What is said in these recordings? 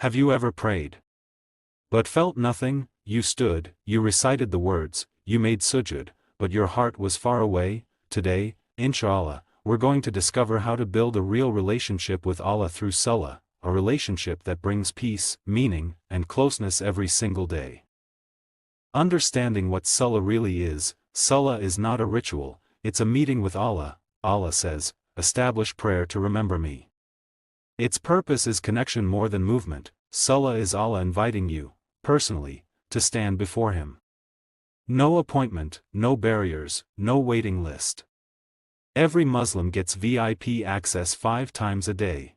Have you ever prayed, but felt nothing? You stood, you recited the words, you made sujood, but your heart was far away? Today, inshallah, we're going to discover how to build a real relationship with Allah through Salah, a relationship that brings peace, meaning, and closeness every single day. Understanding what Salah really is, Salah is not a ritual, it's a meeting with Allah. Allah says, establish prayer to remember me. Its purpose is connection more than movement. Salah is Allah inviting you, personally, to stand before Him. No appointment, no barriers, no waiting list. Every Muslim gets VIP access 5 times a day.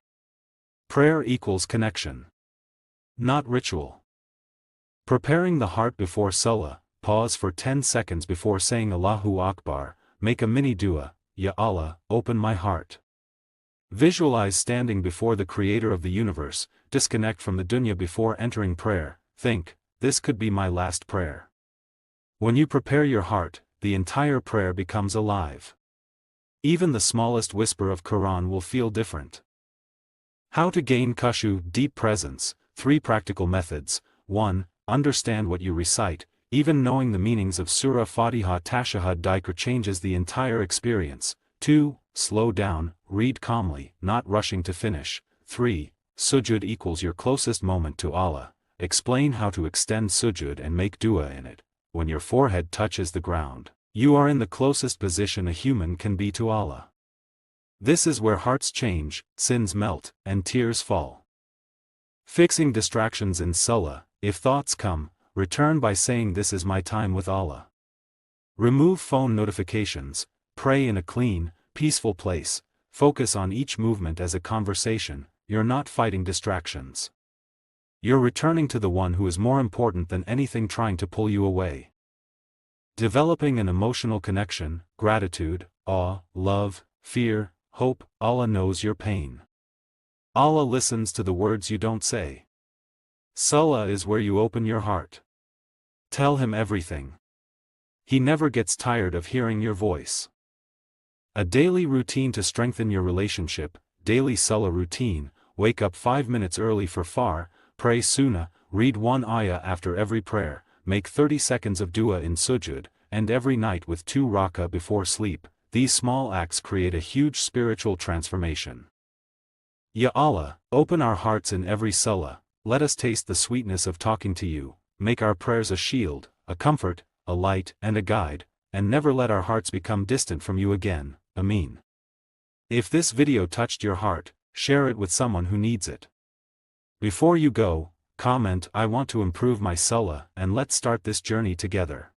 Prayer equals connection, not ritual. Preparing the heart before Salah, pause for 10 seconds before saying Allahu Akbar, make a mini dua, Ya Allah, open my heart. Visualize standing before the Creator of the universe, disconnect from the dunya before entering prayer, think, this could be my last prayer. When you prepare your heart, the entire prayer becomes alive. Even the smallest whisper of Quran will feel different. How to gain khushu, deep presence. 3 practical methods. 1. Understand what you recite. Even knowing the meanings of Surah Fatiha Tashahhud Dhikr changes the entire experience. 2. Slow down, read calmly, not rushing to finish. 3. Sujood equals your closest moment to Allah. Explain how to extend sujood and make dua in it. When your forehead touches the ground, you are in the closest position a human can be to Allah. This is where hearts change, sins melt, and tears fall. Fixing distractions in Salah. If thoughts come, return by saying this is my time with Allah. Remove phone notifications, pray in a clean, peaceful place, focus on each movement as a conversation. You're not fighting distractions. You're returning to the one who is more important than anything trying to pull you away. Developing an emotional connection, gratitude, awe, love, fear, hope. Allah knows your pain. Allah listens to the words you don't say. Salah is where you open your heart. Tell Him everything. He never gets tired of hearing your voice. A daily routine to strengthen your relationship. Daily Salah routine. Wake up 5 minutes early for far, pray sunnah, read 1 ayah after every prayer, make 30 seconds of dua in sujood, and every night with 2 rak'ah before sleep. These small acts create a huge spiritual transformation. Ya Allah, open our hearts in every Salah. Let us taste the sweetness of talking to you. Make our prayers a shield, a comfort, a light, and a guide, and never let our hearts become distant from you again. Ameen. If this video touched your heart, share it with someone who needs it. Before you go, comment I want to improve my Salah and let's start this journey together.